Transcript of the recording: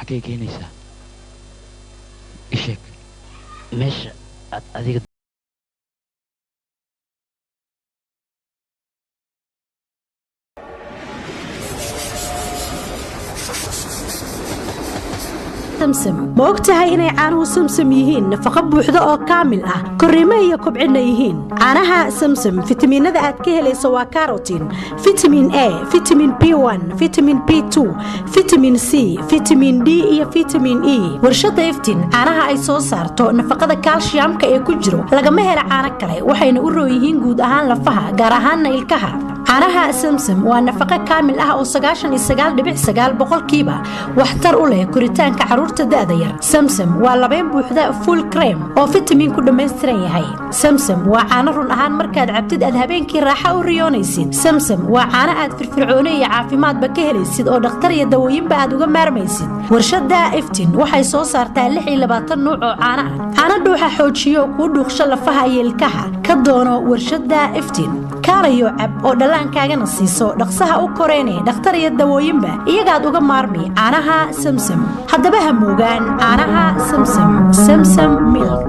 حكي كينيسا إيشك مش أديك سمسم ما ogtahay inay caanuhu samsam yihiin nafaqo buuxda oo kaamil ah koriimo iyo kobcina yihiin caanaha samsam fitamiinada aad ka helayso waa carotene vitamin A vitamin B1 vitamin B2 vitamin C vitamin D iyo vitamin E warshada iftiin caanaha ay soo saarto nafaqada calciumka ee ku jiro lagama helo caano kale waxayna u roo yihiin guud ahaan lafaha gaar ahaan ilkaha caanaha samsam waa nafaqo kaamil ah oo 99.9% waxtar u leh koritaanka caruurta da'da yar samsam waa labeen buuxda full cream oo vitamin ku dhameystiran yahay samsam waa caano run ahaan markaad cabtid aad habeenkii raaxo u riyoonaysid samsam waa caano aad firfircooni iyo caafimaadba ka helaysid oo dhakhtar iyo dawooyinba aad uga maarmaysid warshada iftiin waxay soo saartaa 26 nooc oo caano ah caano dhuuxa xoojiyo ku dhuuqsho lafaha iyo ilkaha ka doono warshada iftiin kaalayo cab oo dhalaankaagana siiso dhaqsaha u koreynay dhakhtar iyo dawooyinba iyagaad uga maarmi caanaha samsam haddaba ha moogaan caanaha samsam milk